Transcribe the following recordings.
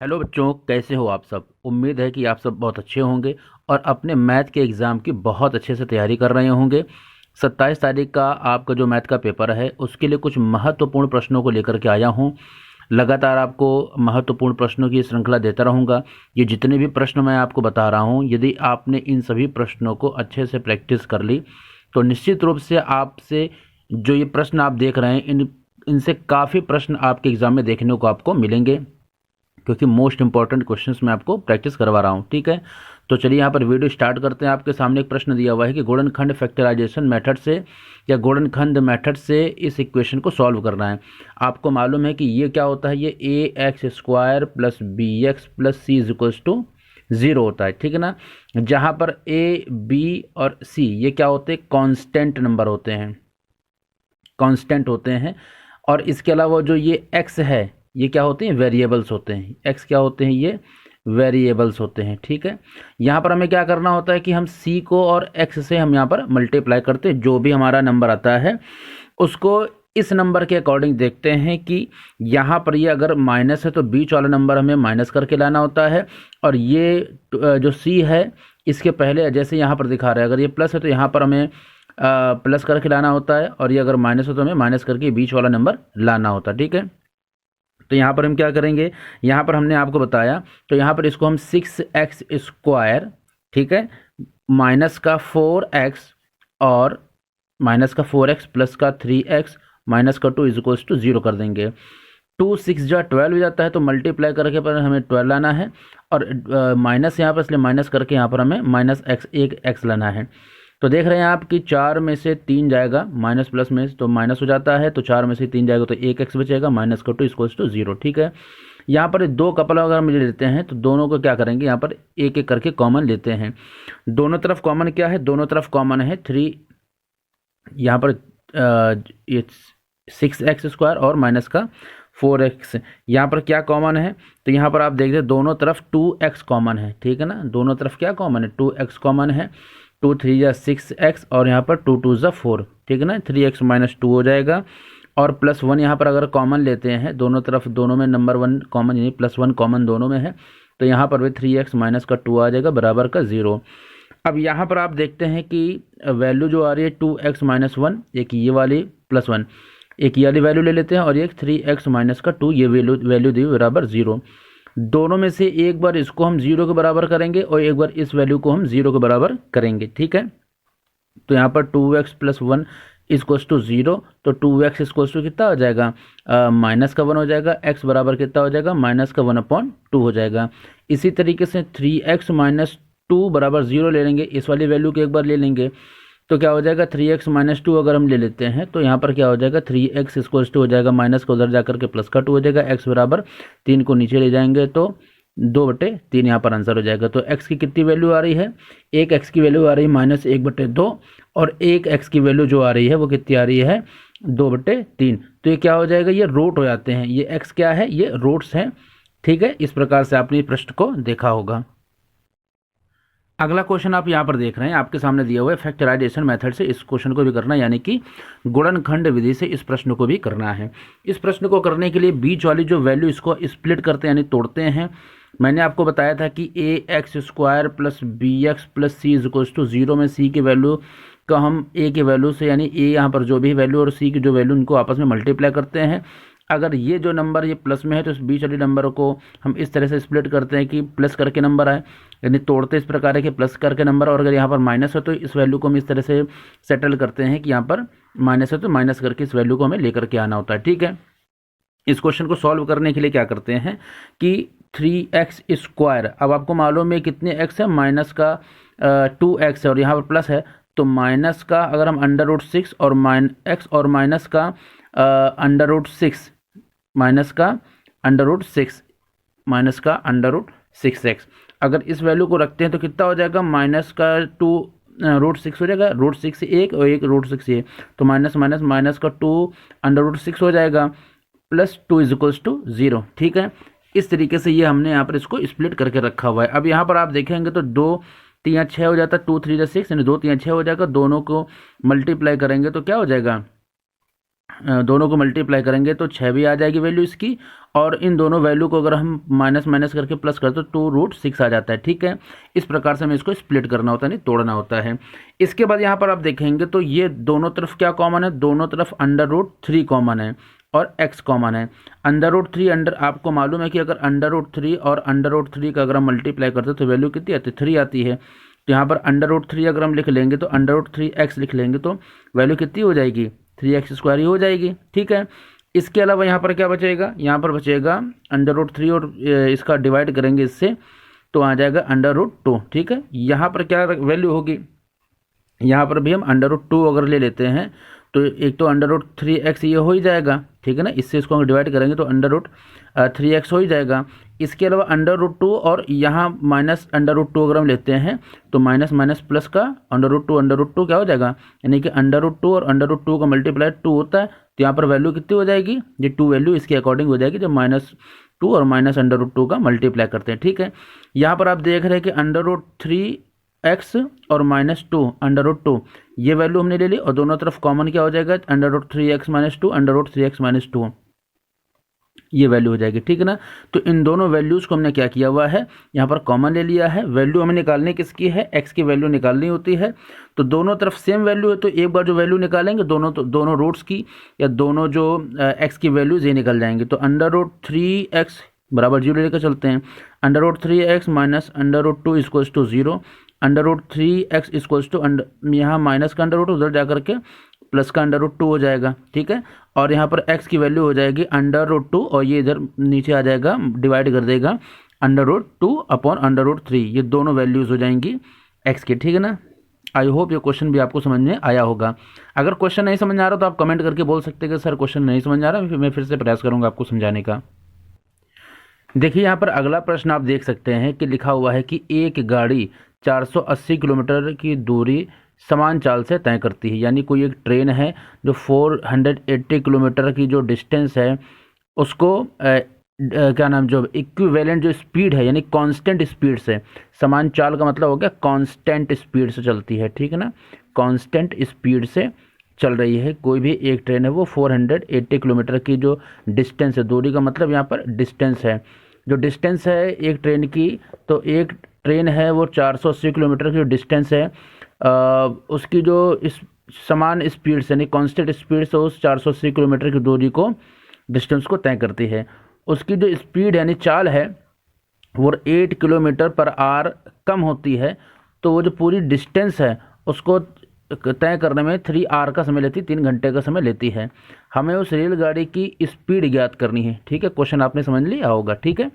Hello बच्चों, कैसे हो आप सब। उम्मीद है कि आप सब बहुत अच्छे होंगे और अपने मैथ के एग्ज़ाम की बहुत अच्छे से तैयारी कर रहे होंगे। 27 तारीख का आपका जो मैथ का पेपर है उसके लिए कुछ महत्वपूर्ण प्रश्नों को लेकर के आया हूँ। लगातार आपको महत्वपूर्ण प्रश्नों की श्रृंखला देता रहूँगा। ये जितने भी प्रश्न मैं आपको बता रहा हूँ, यदि आपने इन सभी प्रश्नों को अच्छे से प्रैक्टिस कर ली तो निश्चित रूप से आपसे जो ये प्रश्न आप देख रहे हैं इनसे काफ़ी प्रश्न आपके एग्ज़ाम में देखने को आपको मिलेंगे, क्योंकि मोस्ट इंपॉर्टेंट क्वेश्चंस मैं आपको प्रैक्टिस करवा रहा हूँ। ठीक है, तो चलिए यहाँ पर वीडियो स्टार्ट करते हैं। आपके सामने एक प्रश्न दिया हुआ है कि गुणनखंड फैक्टराइजेशन मेथड से या गुणनखंड मेथड से इस इक्वेशन को सॉल्व करना है। आपको मालूम है कि ये क्या होता है, ये A X square plus B X plus C is equals to zero होता है। ठीक है ना, जहाँ पर ए बी और सी ये क्या होते हैं, कांस्टेंट नंबर होते हैं, कांस्टेंट होते हैं। और इसके अलावा जो ये एक्स है ये क्या होते हैं, वेरिएबल्स होते हैं। एक्स क्या होते हैं, ये वेरिएबल्स होते हैं। ठीक है, यहाँ पर हमें क्या करना होता है कि हम सी को और एक्स से हम यहाँ पर मल्टीप्लाई करते हैं। जो भी हमारा नंबर आता है उसको इस नंबर के अकॉर्डिंग देखते हैं कि यहाँ पर ये अगर माइनस है तो बीच वाला नंबर हमें माइनस करके लाना होता है। और ये जो सी है इसके पहले जैसे यहाँ पर दिखा रहा है, अगर ये प्लस है तो यहाँ पर हमें प्लस करके लाना होता है, और ये अगर माइनस हो तो हमें माइनस करके बीच वाला नंबर लाना होता है। ठीक है, तो यहाँ पर हम क्या करेंगे, यहाँ पर हमने आपको बताया, तो यहाँ पर इसको हम 6x स्क्वायर, ठीक है, माइनस का 4x और माइनस का 4x प्लस का 3x माइनस का 2 इज इक्वल्स टू 0 कर देंगे। 2 6 जा 12 हो जाता है, तो मल्टीप्लाई करके पर हमें 12 लाना है, और माइनस यहाँ पर इसलिए माइनस करके यहाँ पर हमें माइनस एक्स एक एक्स लाना है। तो देख रहे हैं आप कि 4 में से 3 जाएगा, माइनस प्लस में तो माइनस हो जाता है, तो 4 में से 3 जाएगा तो एक एक्स बचेगा, माइनस का 2 इक्वल्स टू 0। ठीक है, यहाँ पर दो कपल अगर हम लेते हैं तो दोनों को क्या करेंगे, यहाँ पर एक एक करके कॉमन लेते हैं। दोनों तरफ कॉमन क्या है, दोनों तरफ कॉमन है 3, यहाँ पर ये 6x स्क्वायर और माइनस का 4x, यहाँ पर क्या कॉमन है, तो यहाँ पर आप देखते हैं दोनों तरफ 2x कॉमन है। ठीक है ना, दोनों तरफ क्या कॉमन है, 2x कॉमन है। 2 3 या 6x और यहाँ पर 2 2 जा 4। ठीक है ना, 3x माइनस 2 हो जाएगा, और प्लस 1 यहाँ पर अगर कॉमन लेते हैं दोनों तरफ, दोनों में नंबर 1 कॉमन यानी प्लस 1 कॉमन दोनों में है, तो यहाँ पर भी 3x माइनस का 2 आ जाएगा बराबर का 0। अब यहाँ पर आप देखते हैं कि वैल्यू जो आ रही है 2x माइनस 1, एक ये वाली प्लस 1, एक ये वाली वैल्यू ले लेते हैं, और एक 3x माइनस का 2 ये वैल्यू दी बराबर 0। दोनों में से एक बार इसको हम 0 के बराबर करेंगे और एक बार इस वैल्यू को हम 0 के बराबर करेंगे। ठीक है, तो यहाँ पर 2x प्लस 1 इक्वल्स टू 0, तो 2x इक्वल्स टू कितना हो जाएगा, माइनस का 1 हो जाएगा, x बराबर कितना हो जाएगा, माइनस का 1/2 हो जाएगा। इसी तरीके से 3x माइनस 2 बराबर 0 ले लेंगे, इस वाली वैल्यू को एक बार ले लेंगे, तो क्या हो जाएगा 3x माइनस 2 अगर हम ले लेते हैं तो यहाँ पर क्या हो जाएगा 3x इक्वल्स टू हो जाएगा, माइनस को उधर जाकर के प्लस का 2 हो जाएगा, x बराबर 3 को नीचे ले जाएंगे तो 2/3 यहाँ पर आंसर हो जाएगा। तो x की कितनी वैल्यू आ रही है, एक x की वैल्यू आ रही है -1/2, और एक x की वैल्यू जो आ रही है वो कितनी आ रही है 2/3। तो ये क्या हो जाएगा, ये रूट हो जाते हैं, ये x क्या है, ये रूट्स हैं। ठीक है, इस प्रकार से आपने प्रश्न को देखा होगा। अगला क्वेश्चन आप यहाँ पर देख रहे हैं, आपके सामने दिया हुआ है फैक्टराइजेशन मेथड से इस क्वेश्चन को भी करना है, यानी कि गुणनखंड विधि से इस प्रश्न को भी करना है। इस प्रश्न को करने के लिए बीच वाली जो वैल्यू इसको स्प्लिट करते हैं यानी तोड़ते हैं। मैंने आपको बताया था कि A X square plus B X plus C is equals to 0 में सी की वैल्यू का हम ए की वैल्यू से, यानी ए यहाँ पर जो भी वैल्यू और सी की जो वैल्यू, उनको आपस में मल्टीप्लाई करते हैं। अगर ये जो नंबर ये प्लस में है तो इस बीच वाले नंबर को हम इस तरह से स्प्लिट करते हैं कि प्लस करके नंबर आए, यानी तोड़ते इस प्रकार है कि प्लस करके नंबर, और अगर यहाँ पर माइनस है तो इस वैल्यू को हम इस तरह से सेटल करते हैं कि यहाँ पर माइनस है तो माइनस करके इस वैल्यू को हमें लेकर के आना होता है। ठीक है, इस क्वेश्चन को सॉल्व करने के लिए क्या करते हैं कि 3x स्क्वायर, अब आपको मालूम है कितने x है, माइनस का 2x है और यहाँ पर प्लस है, तो माइनस का अगर हम √6 और x और माइनस का √6, माइनस का √6, माइनस का √6x, अगर इस वैल्यू को रखते हैं तो कितना हो जाएगा, माइनस का 2 √6 हो जाएगा, √6 एक और एक √6 ये, तो माइनस माइनस माइनस का 2 √6 हो जाएगा, प्लस 2 इज इक्वल्स टू 0। ठीक है, इस तरीके से ये हमने यहाँ पर इसको स्प्लिट करके रखा हुआ है। अब यहाँ पर आप देखेंगे तो 2 3 6 हो जाता है, 2 3 6 यानी 2 3 6 हो जाएगा, दोनों को मल्टीप्लाई करेंगे तो क्या हो जाएगा दोनों को मल्टीप्लाई करेंगे तो 6 भी आ जाएगी वैल्यू इसकी, और इन दोनों वैल्यू को अगर हम माइनस माइनस करके प्लस करते तो 2√6 आ जाता है। ठीक है, इस प्रकार से हमें इसको स्प्लिट करना होता है, नहीं तोड़ना होता है। इसके बाद यहाँ पर आप देखेंगे तो ये दोनों तरफ क्या कॉमन है, दोनों तरफ √3 कॉमन है और x कॉमन है। √3 आपको मालूम है कि अगर √3 और √3 का अगर हम मल्टीप्लाई करते तो वैल्यू कितनी आती है, 3 आती है। तो यहाँ पर √3 अगर हम लिख लेंगे तो √3x लिख लेंगे तो वैल्यू कितनी हो जाएगी, 3x² ही हो जाएगी। ठीक है, इसके अलावा यहाँ पर क्या बचेगा, यहाँ पर बचेगा √3 और इसका डिवाइड करेंगे इससे तो आ जाएगा √2। ठीक है, यहाँ पर क्या वैल्यू होगी, यहाँ पर भी हम √2 अगर ले लेते हैं तो एक तो √3x ये हो ही जाएगा। ठीक है ना, इससे इसको हम डिवाइड करेंगे तो √3x हो ही जाएगा। इसके अलावा √2 और यहाँ माइनस √2 अगर हम लेते हैं तो माइनस माइनस प्लस का √2 क्या हो जाएगा, यानी कि √2 और √2 का मल्टीप्लाई 2 होता है। तो यहाँ पर वैल्यू कितनी हो जाएगी, ये 2 वैल्यू इसके अकॉर्डिंग हो जाएगी जब -2 और माइनस √2 का मल्टीप्लाई करते हैं। ठीक है, यहाँ पर आप देख रहे हैं कि √3x और -2 √2 ये वैल्यू हमने ले ली और दोनों तरफ कॉमन क्या हो जाएगा, √3x - 2 √3x - 2 ये वैल्यू हो जाएगी। ठीक है ना, तो इन दोनों वैल्यूज़ को हमने क्या किया हुआ है, यहाँ पर कॉमन ले लिया है। वैल्यू हमें निकालने किसकी है, x की वैल्यू निकालनी होती है। तो दोनों तरफ सेम वैल्यू है तो एक बार जो वैल्यू निकालेंगे दोनों रूट्स की या दोनों जो x की वैल्यूज ये निकल जाएंगे। तो √3x बराबर 0 लेकर चलते हैं, √3x minus √2 equals to 0, √3x equals to यहाँ माइनस का √ उधर जा करके प्लस का √2 हो जाएगा। ठीक है, और यहाँ पर x की वैल्यू हो जाएगी √2 और ये इधर नीचे आ जाएगा, डिवाइड कर देगा √2 अपॉन √3, ये दोनों वैल्यूज़ हो जाएंगी x की। ठीक है ना, आई होप ये क्वेश्चन भी आपको समझ में आया होगा। अगर क्वेश्चन नहीं समझ में आ रहा तो आप कमेंट करके बोल सकते हैं कि सर क्वेश्चन नहीं समझ आ रहा, मैं फिर से प्रयास करूँगा आपको समझाने का। देखिए यहाँ पर अगला प्रश्न आप देख सकते हैं कि लिखा हुआ है कि एक गाड़ी 480 किलोमीटर की दूरी समान चाल से तय करती है। यानी कोई एक ट्रेन है जो 480 किलोमीटर की जो डिस्टेंस है उसको क्या नाम जो इक्विवेलेंट जो स्पीड है यानी कांस्टेंट स्पीड से, समान चाल का मतलब हो गया कांस्टेंट स्पीड से चलती है। ठीक है ना, कांस्टेंट स्पीड से चल रही है कोई भी एक ट्रेन है, वो 480 किलोमीटर की जो डिस्टेंस है, दूरी का मतलब यहाँ पर डिस्टेंस है, जो डिस्टेंस है एक ट्रेन की, तो एक ट्रेन है वो 480 किलोमीटर की जो डिस्टेंस है उसकी जो इस समान स्पीड से यानी कांस्टेंट स्पीड से उस 480 किलोमीटर की दूरी को डिस्टेंस को तय करती है। उसकी जो स्पीड यानी चाल है वो 8 किलोमीटर पर आवर कम होती है, तो वो जो पूरी डिस्टेंस है उसको तय करने में 3 आवर का समय लेती है, 3 घंटे का समय लेती है। हमें उस रेलगाड़ी की स्पीड ज्ञात करनी है। ठीक है, क्वेश्चन आपने समझ लिया होगा। ठीक है,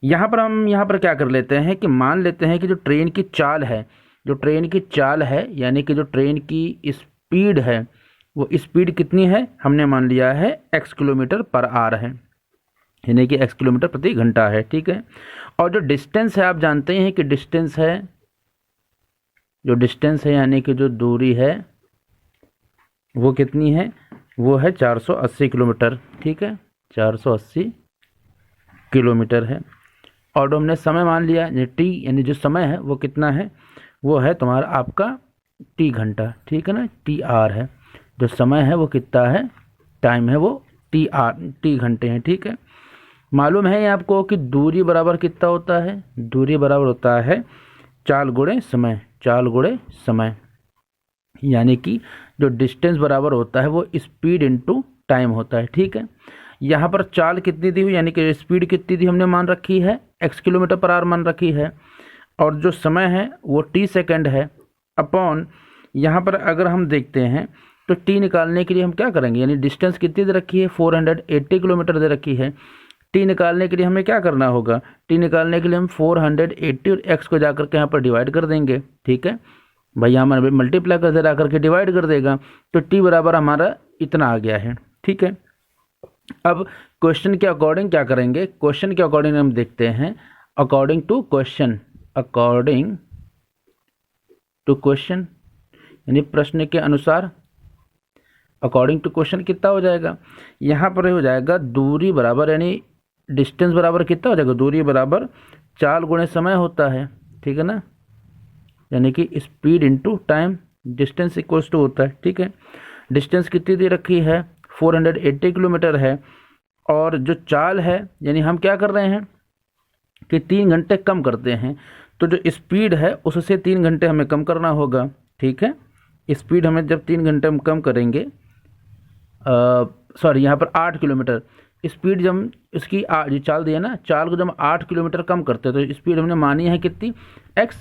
यहाँ पर क्या कर लेते हैं कि मान लेते हैं कि जो ट्रेन की चाल है, यानी कि जो ट्रेन की स्पीड है वो स्पीड कितनी है, हमने मान लिया है x किलोमीटर पर आवर है, यानी कि x किलोमीटर प्रति घंटा है। ठीक है, और जो डिस्टेंस है आप जानते हैं कि डिस्टेंस है यानी कि जो दूरी है वो कितनी है, वो है 480 किलोमीटर। ठीक है, 480 किलोमीटर है। और हमने समय मान लिया t यानी जो समय है वो कितना है, वो है तुम्हारा आपका t घंटा। ठीक है ना, t आवर है, जो समय है वो कितना है, टाइम है वो t घंटे हैं। ठीक है, मालूम है आपको कि दूरी बराबर कितना होता है, दूरी बराबर होता है चाल गुणे समय, यानी कि जो डिस्टेंस बराबर होता है वो स्पीड इनटू टाइम होता है। ठीक है, यहाँ पर चाल कितनी दी हुई यानी कि स्पीड कितनी दी हमने मान रखी है, x किलोमीटर पर आवर मान रखी है, और जो समय है वो t सेकंड है, अपॉन यहाँ पर अगर हम देखते हैं तो t निकालने के लिए हम क्या करेंगे, यानी डिस्टेंस कितनी दे रखी है, 480 किलोमीटर दे रखी है। t निकालने के लिए हमें क्या करना होगा, t निकालने के लिए हम 480 और x को जाकर के यहाँ पर डिवाइड कर देंगे। ठीक है भाई, हमारे मल्टीप्लाई कर दे, आकर के डिवाइड कर देगा, तो t बराबर हमारा इतना आ गया है। ठीक है, अब क्वेश्चन के अकॉर्डिंग क्या करेंगे, क्वेश्चन के अकॉर्डिंग हम देखते हैं, अकॉर्डिंग टू क्वेश्चन यानी प्रश्न के अनुसार, अकॉर्डिंग टू क्वेश्चन कितना हो जाएगा, यहाँ पर हो जाएगा दूरी बराबर यानी डिस्टेंस बराबर कितना हो जाएगा, दूरी बराबर चाल गुणे समय होता है। ठीक है ना, यानी कि speed into time, distance equals to होता है। ठीक है, डिस्टेंस कितनी दे रखी है, 480 किलोमीटर है, और जो चाल है यानी हम क्या कर रहे हैं कि 3 घंटे कम करते हैं, तो जो स्पीड है उससे 3 घंटे हमें कम करना होगा। ठीक है, स्पीड हमें जब 3 घंटे हम कम करेंगे, सॉरी यहाँ पर 8 किलोमीटर स्पीड, जब इसकी ये चाल दी है ना, चाल को जब हम 8 किलोमीटर कम करते हैं तो स्पीड हमने मानी है कितनी, x,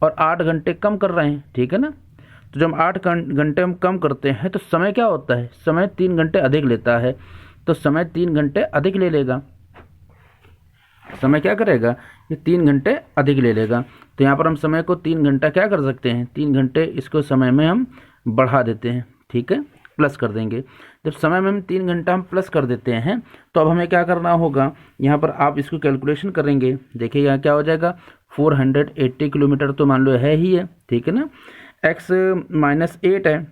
और 8 घंटे कम कर रहे हैं। ठीक है ना, तो जब हम 8 घंटे हम कम करते हैं तो समय क्या होता है, समय 3 घंटे अधिक लेता है, तो समय 3 घंटे अधिक ले लेगा, समय क्या करेगा, ये 3 घंटे अधिक ले लेगा। तो यहाँ पर हम समय को 3 घंटा क्या कर सकते हैं, 3 घंटे इसको समय में हम बढ़ा देते हैं। ठीक है, प्लस कर देंगे। जब समय में हम 3 घंटा हम प्लस कर देते हैं तो अब हमें क्या करना होगा, यहाँ पर आप इसको कैलकुलेशन करेंगे, देखिए यहाँ क्या हो जाएगा, 480 किलोमीटर तो मान लो है ही है। ठीक है ना, x -8 है,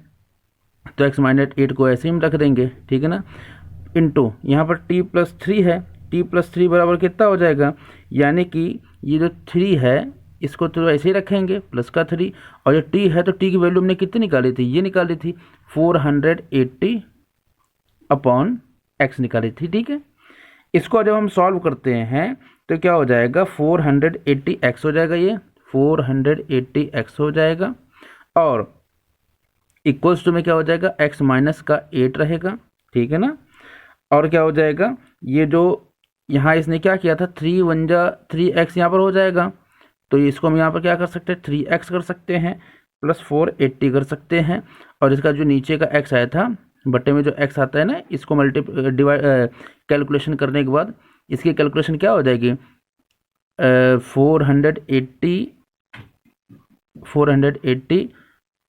तो x -8 को ऐसे ही हम रख देंगे। ठीक है ना, इंटू यहाँ पर t+3 है, t+3 बराबर कितना हो जाएगा, यानी कि ये जो 3 है इसको तो ऐसे ही रखेंगे प्लस का 3, और जो t है तो t की वैल्यू हमने कितनी निकाली थी, ये निकाली थी 480 अपॉन x निकाली थी। ठीक है, इसको जब हम सॉल्व करते हैं तो क्या हो जाएगा, 480x हो जाएगा, ये 480x हो जाएगा, और इक्वल्स टू में क्या हो जाएगा, x माइनस का 8 रहेगा। ठीक है ना, और क्या हो जाएगा, ये जो यहाँ इसने क्या किया था, 3 1 जा 3x यहाँ पर हो जाएगा, तो इसको हम यहाँ पर क्या कर सकते हैं, 3x कर सकते हैं, प्लस 480 कर सकते हैं, और इसका जो नीचे का x आया था बट्टे में जो x आता है ना, इसको कैलकुलेशन करने के बाद इसकी कैलकुलेशन क्या हो जाएगी, 480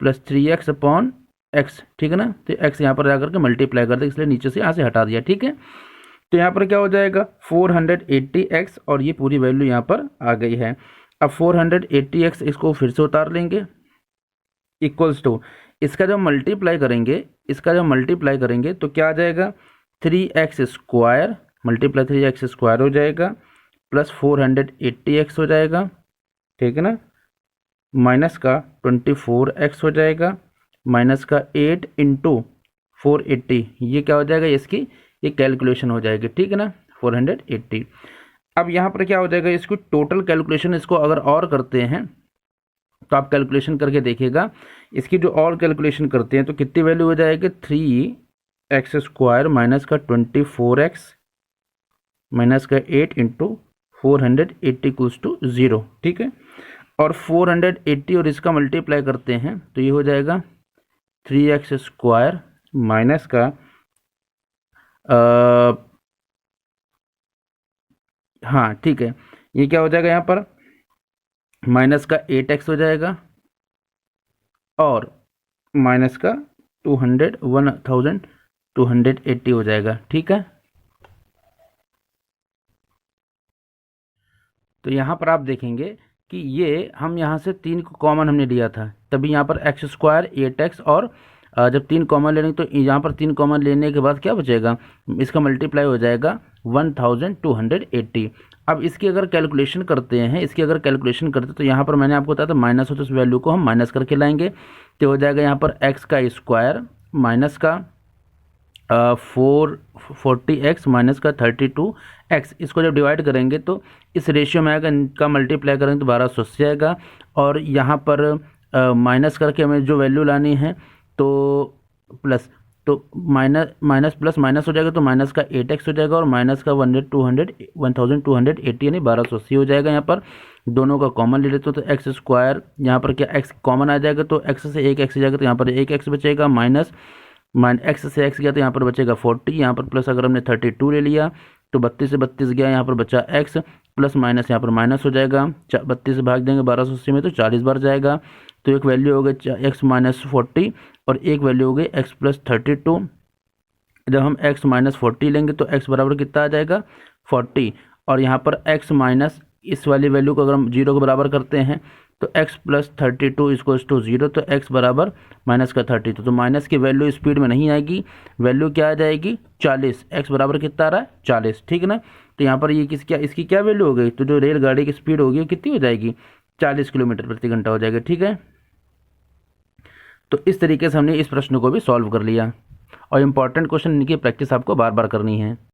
प्लस 3x अपॉन x। ठीक है ना, तो x यहाँ पर जाकर के मल्टीप्लाई कर दे, इसलिए नीचे से यहाँ से हटा दिया। ठीक है, तो यहाँ पर क्या हो जाएगा, 480x, और ये पूरी वैल्यू यहाँ पर आ गई है। अब 480x इसको फिर से उतार लेंगे, इक्वल्स टू इसका जब मल्टीप्लाई करेंगे तो क्या आ जाएगा, 3x square multiply 3x square हो जाएगा, प्लस 480x हो जाएगा। ठीक है ना, माइनस का 24x हो जाएगा, माइनस का 8 इंटू 480, ये क्या हो जाएगा, इसकी ये कैलकुलेशन हो जाएगी। ठीक है ना, 480। अब यहाँ पर क्या हो जाएगा, इसको टोटल कैलकुलेशन इसको अगर और करते हैं तो आप कैलकुलेशन करके देखिएगा, इसकी जो और कैलकुलेशन करते हैं तो कितनी वैल्यू हो जाएगी, 3x स्क्वायर माइनस का 24x माइनस का 8 इंटू 480 इक्वल्स टू 0। ठीक है, और 480 और इसका मल्टीप्लाई करते हैं तो ये हो जाएगा 3x स्क्वायर माइनस का हाँ ठीक है, ये क्या हो जाएगा, यहाँ पर माइनस का 8x हो जाएगा, और माइनस का 1280 हो जाएगा। ठीक है, तो यहाँ पर आप देखेंगे कि ये हम यहाँ से 3 को कॉमन हमने लिया था, तभी यहाँ पर x स्क्वायर 8x, और जब 3 कॉमन लेंगे तो यहाँ पर 3 कॉमन लेने के बाद क्या बचेगा, इसका मल्टीप्लाई हो जाएगा 1280। अब इसकी अगर कैलकुलेशन करते हैं तो यहाँ पर मैंने आपको बताया था माइनस हो तो इस वैल्यू को हम माइनस करके लाएंगे, तो हो जाएगा यहाँ पर x का स्क्वायर माइनस का 440x माइनस का 32x, इसको जब डिवाइड करेंगे तो इस रेशियो में आएगा, इनका मल्टीप्लाई करेंगे तो 1280 आएगा, और यहाँ पर माइनस करके हमें जो वैल्यू लानी है तो प्लस, तो माइनस प्लस माइनस हो जाएगा, तो माइनस का 8x हो जाएगा, और माइनस का 1280 यानी 1280 हो जाएगा। यहाँ पर दोनों का कॉमन ले लेते हो तो एक्स स्क्वायर, यहाँ पर क्या x कॉमन आ जाएगा, तो x से एक x जाएगा तो यहाँ पर एक x बचेगा, माइनस x से x गया तो यहाँ पर बचेगा 40, यहाँ पर प्लस अगर हमने 32 ले लिया तो 32 से 32 गया, यहाँ पर बचा x, प्लस माइनस यहाँ पर माइनस हो जाएगा, 32 से भाग देंगे 1280 में तो 40 बार जाएगा, तो एक वैल्यू हो गई x माइनस 40, और एक वैल्यू हो गई x प्लस 32। जब हम x माइनस 40 लेंगे तो x बराबर कितना आ जाएगा, 40, और यहाँ पर x माइनस इस वाली वैल्यू को अगर हम 0 के बराबर करते हैं तो x प्लस 32 इक्वल्स टू 0, तो x बराबर माइनस का 32, तो माइनस की वैल्यू स्पीड में नहीं आएगी, वैल्यू क्या आ जाएगी 40, x बराबर कितना आ रहा है 40। ठीक है ना, तो यहाँ पर ये इसकी क्या वैल्यू हो गई, तो जो रेलगाड़ी की स्पीड होगी वो कितनी हो जाएगी, 40 किलोमीटर प्रति घंटा हो जाएगा। ठीक है, तो इस तरीके से हमने इस प्रश्न को भी सॉल्व कर लिया। और इम्पॉर्टेंट क्वेश्चन इनकी प्रैक्टिस आपको बार बार करनी है।